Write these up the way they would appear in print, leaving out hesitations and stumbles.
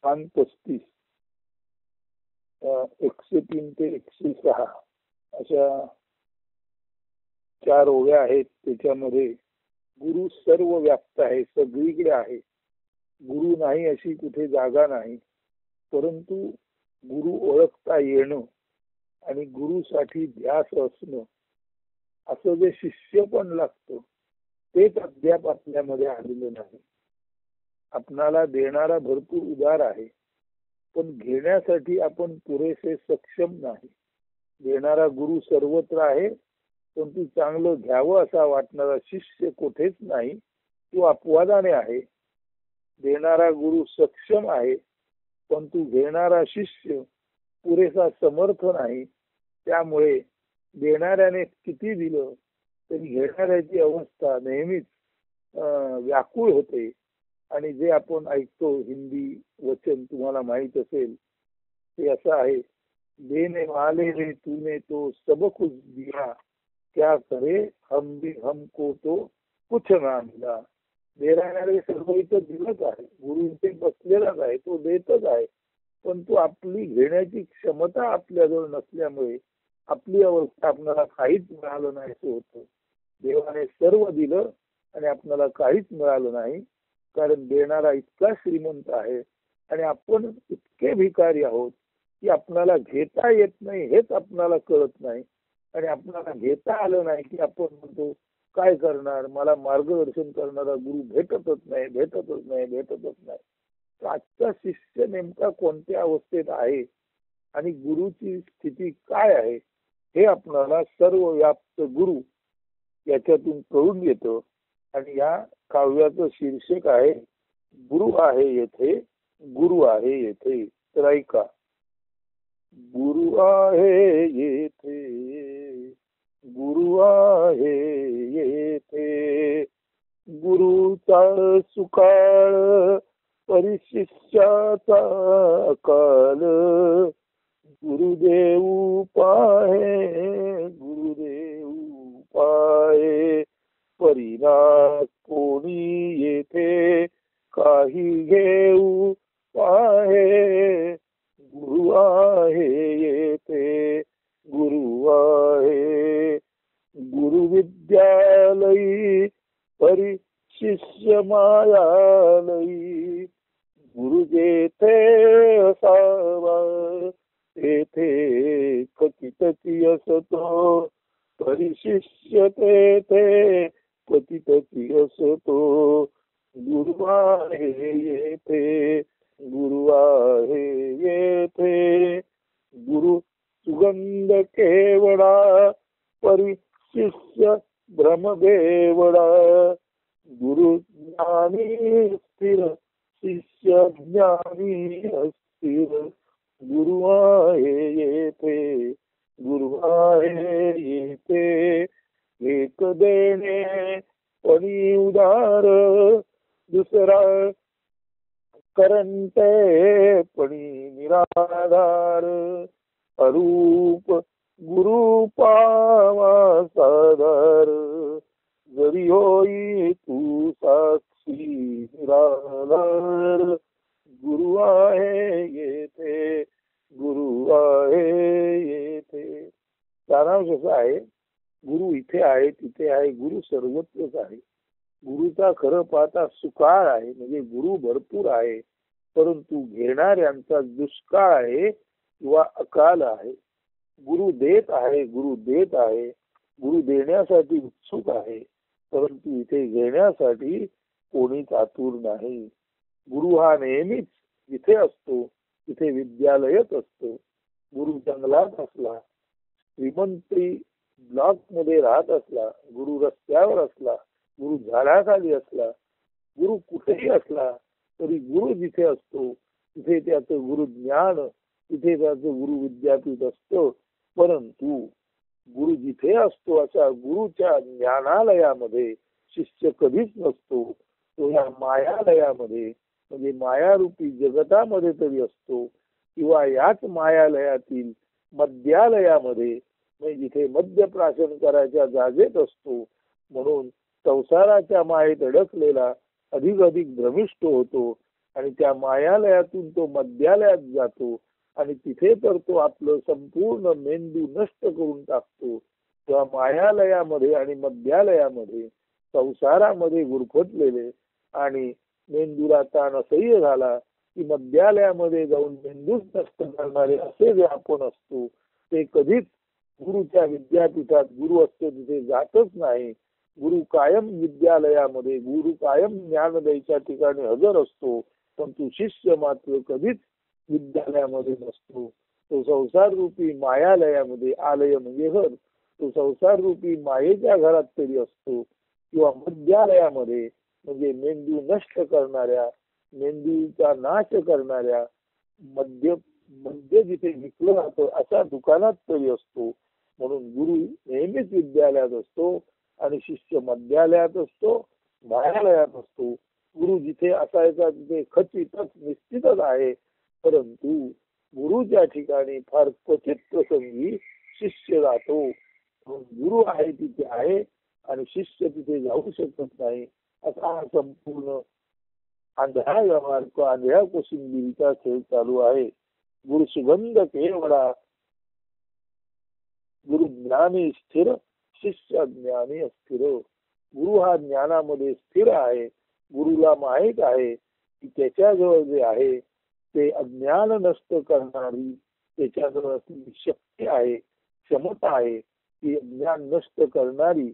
पान 35 103 ते 106 अशा 4 ओव्या आहेत. त्याच्यामध्ये गुरु सर्व व्याप्त आहे, सगळीकडे आहे. गुरु नाही अशी कुठे जागा नाही. परंतु गुरु ओळखता येणं आणि गुरुसाठी ध्यास असणं असं जे शिष्य पण लागतं तेच अद्याप आपल्यामध्ये आलेलं नाही. आपणाला देणारा भरपूर उदार आहे, पण घेण्यासाठी आपण पुरेसे सक्षम नाही. देणारा गुरु सर्वत्र आहे, पण तू चांगलं घ्यावं असा वाटणारा शिष्य कुठेच नाही. तो अपवादाने आहे. देणारा गुरु सक्षम आहे, पण तू घेणारा शिष्य पुरेसा समर्थ नाही. त्यामुळे देणाऱ्याने किती दिलं तरी घेणाऱ्याची अवस्था नेहमीच व्याकुळ होते. आणि जे आपण ऐकतो हिंदी वचन तुम्हाला माहित असेल ते असं आहे, देने वाले रे तूने तो सब कुछ दिया, क्या करे हम भी हमको तो कुछ ना मिला. देणाऱ्याने सर्व इथं दिलंच आहे, गुरु इथे बसलेलाच आहे, तो देतच आहे. पण तो आपली घेण्याची क्षमता आपल्याजवळ नसल्यामुळे आपली अवस्था आपल्याला काहीच मिळालं नाही असं होतं. देवाने सर्व दिलं आणि आपल्याला काहीच मिळालं नाही, कारण देणारा इतका श्रीमंत आहे आणि आपण इतके भिकारी आहोत की आपल्याला घेता येत नाही हेच आपल्याला कळत नाही. आणि आपल्याला घेता आलं नाही की आपण म्हणतो काय करणार, मला मार्गदर्शन करणारा गुरु भेटतच नाही, भेटतच नाही, भेटतच नाही. तर आजचा शिष्य नेमका कोणत्या अवस्थेत आहे आणि गुरुची स्थिती काय आहे हे आपल्याला सर्व व्याप्त गुरु याच्यातून कळून येतं. आणि या काव्याचं शीर्षक आहे गुरु आहे येथे, गुरु आहे येथे. तर ऐका, गुरु आहे येथे, गुरु आहे येथे, गुरुचा सुकाळ परिशिष्याचा काल, गुरुदेव पाहे, गुरुदेव पाहे, परिणाम कोणी येथे काही घेऊ पाहे, गुरु आहे येथे, गुरु आहे. गुरु विद्यालयी परी शिष्य मायालयी, गुरु जेथे असावा तेथे कथितची असतो, परिशिष्य तेथे पतितची असतो. गुरु आहे येथे, गुरु आहे येथे, गुरु सुगंध केवडा परिशिष्य भ्रम बेवडा, गुरु ज्ञानी स्थिर शिष्य ज्ञानी अस्थिर, गुरु आहे येथे, गुरु आहे येथे. एक देणे पणी उदार, दुसरा करंते पणी निराधार, अरूप गुरु पावा साधार, जरी होई तू साक्षी निराधार, गुरु आहे येथे, गुरु आहे येथे. सारांश असा आहे, गुरु इथे आहे, तिथे आहे, गुरु सर्वत्रच आहे. गुरुचा खरं पाहता सुकाळ आहे, म्हणजे गुरु भरपूर आहे, परंतु घेणाऱ्यांचा दुष्काळ आहे किंवा अकाल आहे. गुरु देत आहे, गुरु देत आहे, गुरु देण्यासाठी उत्सुक आहे, परंतु इथे घेण्यासाठी कोणीच आतुर नाही. गुरु हा नेहमीच जिथे असतो तिथे विद्यालयच असतो. गुरु जंगलात असला, श्रीमंती ब्लॉक मध्ये राहत असला, गुरु रस्त्यावर असला, गुरु झाडाखाली असला, गुरु कुठेही असला तरी गुरु जिथे असतो तिथे त्याचं गुरु ज्ञान, तिथे त्याचं गुरु विद्यापीठ असतं. परंतु गुरु जिथे असतो अशा गुरुच्या ज्ञानालयामध्ये शिष्य कधीच नसतो. तो या मायालयामध्ये म्हणजे मायारूपी जगतामध्ये तरी असतो, किंवा याच मायालयातील मध्यालयामध्ये म्हणजे जिथे मद्यप्राशन करायच्या जागेत असतो. म्हणून संसाराच्या मायेत अडकलेला अधिक भ्रमिष्ट होतो आणि त्या मायालयातून तो मध्यालयात जातो आणि तिथे तर तो आपलं संपूर्ण मेंदू नष्ट करून टाकतो. तेव्हा मायालयामध्ये आणि मध्यालयामध्ये संसारामध्ये गुरफटलेले आणि मेंदूला ताण असह्य झाला की मध्यालयामध्ये जाऊन मेंदूच नष्ट करणारे असे जे आपण असतो ते कधीच गुरुच्या विद्यापीठात गुरु असतो तिथे जातच नाही. गुरु कायम विद्यालयामध्ये, गुरु कायम ज्ञान द्यायच्या ठिकाणी हजर असतो, पण तो शिष्य मात्र कधीच विद्यालयामध्ये नसतो. तो संसार रूपी मायालयामध्ये, आलय म्हणजे घर, तो संसार रूपी मायेच्या घरात तरी असतो किंवा मध्यालयामध्ये म्हणजे मेंदू नष्ट करणाऱ्या, मेंदूचा नाश करणाऱ्या मध्य मध्य जिथे विकलं जातं अशा दुकानात तरी असतो. म्हणून गुरु नेहमीच विद्यालयात असतो आणि शिष्य मध्यालयात असतो, मायालयात असतो. गुरु जिथे असायचा तिथे खचितच निश्चितच आहे, परंतु गुरुच्या ठिकाणी फार क्वचित प्रसंगी शिष्य जातो. गुरु आहे तिथे आहे आणि शिष्य तिथे जाऊ शकत नाही. असा संपूर्ण आंधळा व्यवहार, आंधळ्या कोशिंबिरीचा खेळ चालू आहे. गुरु सुगंध केवळा, गुरु ज्ञानी स्थिर, शिष्य ज्ञानी अस्थिर. गुरु हा ज्ञानामध्ये स्थिर आहे. गुरुला माहित आहे की त्याच्याजवळ जे आहे ते अज्ञान नष्ट करणारी त्याच्याजवळ असलेली शक्ती आहे, क्षमता आहे, ती अज्ञान नष्ट करणारी,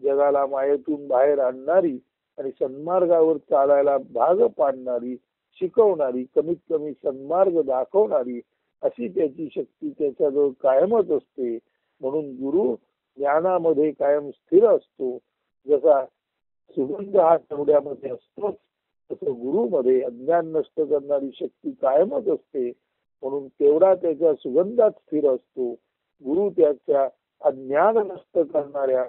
जगाला मायेतून बाहेर आणणारी आणि सन्मार्गावर चालायला भाग पाडणारी, शिकवणारी, कमीत कमी सन्मार्ग दाखवणारी अशी त्याची शक्ती त्याच्याजवळ कायमच असते. म्हणून गुरु ज्ञानामध्ये कायम स्थिर असतो. जसा सुगंध हा तेवढ्यामध्ये असतोच, तसं गुरुमध्ये अज्ञान नष्ट करणारी शक्ती कायमच असते. म्हणून तेवढा त्याच्या सुगंधात स्थिर असतो. गुरु त्याच्या अज्ञान नष्ट करणाऱ्या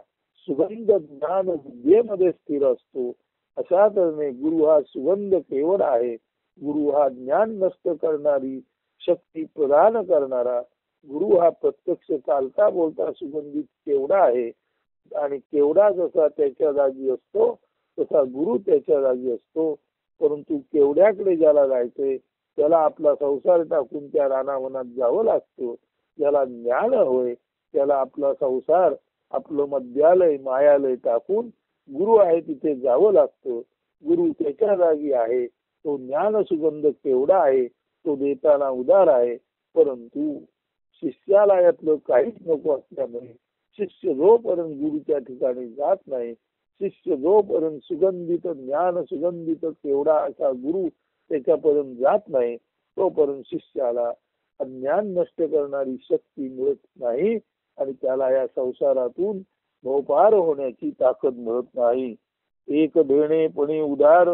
सुगंध ज्ञान विद्येमध्ये स्थिर असतो. अशा तऱ्हेने गुरु हा सुगंध केवळ आहे. गुरु हा ज्ञान नष्ट करणारी शक्ती प्रदान करणारा, गुरु हा प्रत्यक्ष चालता बोलता सुगंधित केवढा आहे. आणि केवढा जसा त्याच्या जागी असतो तसा गुरु त्याच्या जागी असतो. परंतु केवढ्याकडे ज्याला जायचंय त्याला आपला संसार टाकून त्या रानावनात जावं लागतं. ज्याला ज्ञान होय त्याला आपला संसार, आपलं मध्यालय, मायालय टाकून गुरु आहे तिथे जावं लागतं. गुरु त्याच्या जागी आहे. तो ज्ञान सुगंध केवढा आहे, तो देताना उदार आहे. परंतु शिष्याला यातलं काहीच नको असल्यामुळे शिष्य जोपर्यंत गुरुच्या ठिकाणी जात नाही, शिष्य जोपर्यंत सुगंधित ज्ञान सुगंधित केवढा असा गुरु त्याच्यापर्यंत जात नाही, तोपर्यंत शिष्याला अज्ञान नष्ट करणारी शक्ती मिळत नाही आणि त्याला या संसारातून भोपार होण्याची ताकद मिळत नाही. एक देणेपणी उदार,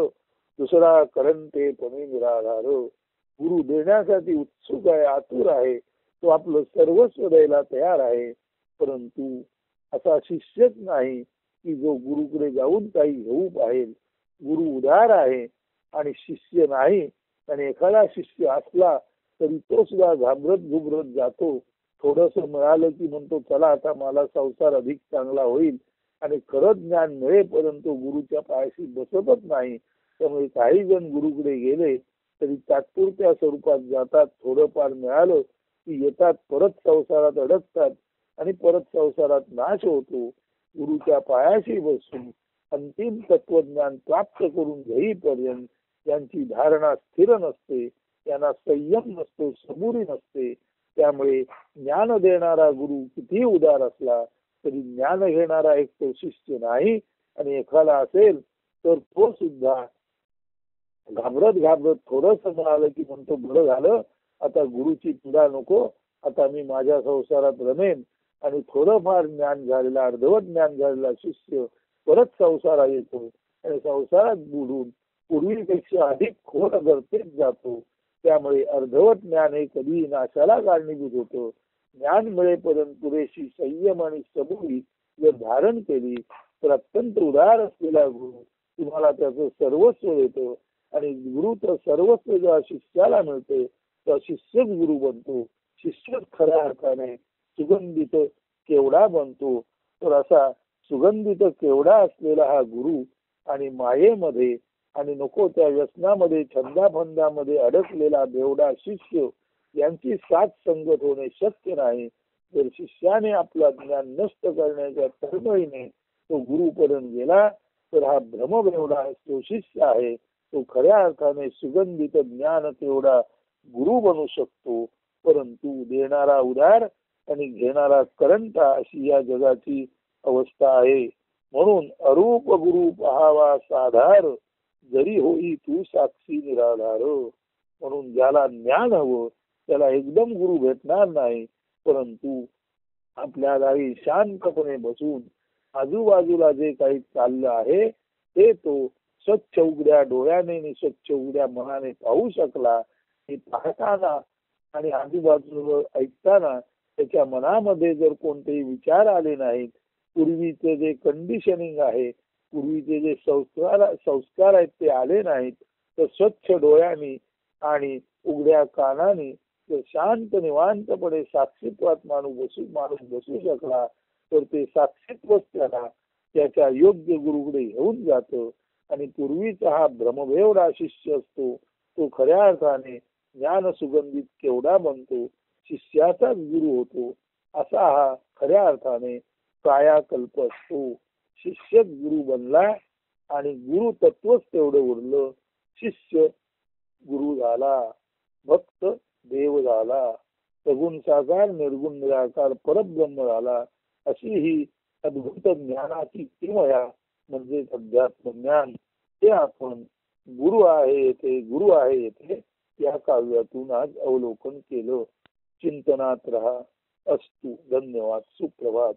दुसरा करंतेपणी निराधार. गुरु देण्यासाठी उत्सुक आहे, आतुर आहे, तो आपलं सर्वस्व द्यायला तयार आहे. परंतु असा शिष्यच नाही की जो गुरुकडे जाऊन काही घेऊ पाहिजे. गुरु उदार आहे आणि शिष्य नाही. आणि एखादा शिष्य असला तरी तो सुद्धा घाबरत घुबरत जातो. थोडस मिळालं की म्हणतो चला आता मला संसार अधिक चांगला होईल, आणि खरंच ज्ञान मिळेपर्यंत गुरुच्या पायाशी बसतच नाही. त्यामुळे काही जण गुरुकडे गेले तरी तात्पुरत्या स्वरूपात जातात, थोडंफार मिळालं की येतात, परत संसारात अडकतात आणि परत संसारात नाश होतो. गुरुच्या पायाशी बसून अंतिम तत्वज्ञान प्राप्त करून घेईपर्यंत त्यांची धारणा स्थिर नसते, त्यांना संयम नसतो, सबुरी नसते. त्यामुळे ज्ञान देणारा गुरु किती उदार असला तरी ज्ञान घेणारा एक तो शिष्य नाही. आणि एखादा असेल तर तो सुद्धा घाबरत घाबरत थोडस मिळालं की म्हणतो बरं झालं, आता गुरुची पीडा नको, आता मी माझ्या संसारात रमेन. आणि थोडंफार ज्ञान झालेला, अर्धवट ज्ञान झालेला शिष्य परत संसारात येतो आणि संसारात बुडून पूर्वीपेक्षा अधिक खोट गर्तेत जातो. त्यामुळे अर्धवट ज्ञान हे कधी नाशाला कारणीभूत होतं. ज्ञान मिळेपर्यंत पुरेशी संयम आणि सबुरी जर धारण केली तर अत्यंत उदार असलेला गुरु तुम्हाला त्याचं सर्वस्व देतो. आणि गुरु तर सर्वस्व जेव्हा शिष्याला मिळते तेव्हा शिष्यच गुरु बनतो, शिष्यच खऱ्या अर्थाने सुगंधित केवढा बनतो. तर असा सुगंधित केवढा असलेला हा गुरु आणि मायेमध्ये आणि नको त्या व्यसनामध्ये छंदाफंदामध्ये अडकलेला बेवडा शिष्य यांची साथ संगत होणे शक्य नाही. जर शिष्याने आपला ज्ञान नष्ट करण्याच्या तळमळीने तो गुरुपर्यंत गेला तर हा भ्रमबेवडा तो शिष्य आहे, तो खऱ्या अर्थाने सुगंधित ज्ञान तेवढा गुरु बनू शकतो. परंतु देणारा उदार आणि घेणारा करंटा अशी या जगाची अवस्था आहे. म्हणून अरूप गुरु पहावा साधार, जरी होई तू साक्षी निराधार. म्हणून ज्याला ज्ञान हवं त्याला एकदम गुरु भेटणार नाही, परंतु आपल्या दारी शांतपणे बसून आजूबाजूला जे काही चाललं आहे ते तो स्वच्छ उघड्या डोळ्याने आणि स्वच्छ उघड्या मनाने पाहू शकला. हे पाहताना आणि आजूबाजूला ऐकताना त्याच्या मनामध्ये जर कोणतेही विचार आले नाहीत, पूर्वीचे जे कंडिशनिंग आहे, पूर्वीचे जे संस्कार आहेत ते आले नाहीत, तर स्वच्छ डोळ्यांनी आणि उघड्या कानाने जर शांत निवांतपणे साक्षीत्वात माणूस बसू शकला तर ते साक्षीत्वच त्याला त्याच्या योग्य गुरुकडे घेऊन जातं. आणि पूर्वीचा हा भ्रमबेवडा शिष्य असतो तो खऱ्या अर्थाने ज्ञान सुगंधित केवढा बनतो, शिष्याचाच गुरु होतो. असा हा खऱ्या अर्थाने कायाकल्प असतो. शिष्य गुरु बनला आणि गुरु तत्वच तेवढं उरलं. शिष्य गुरु झाला, भक्त देव झाला, सगुण साकार निर्गुण निराकार परब्रह्म झाला. अशी ही अद्भुत ज्ञानाची किमया म्हणजे अध्यात्म ज्ञान. ते आपण गुरु आहे येथे, गुरु आहे येथे या काव्यातून आज अवलोकन केलं. चिंतनात रहा. अस्तु. धन्यवाद. सुप्रभात.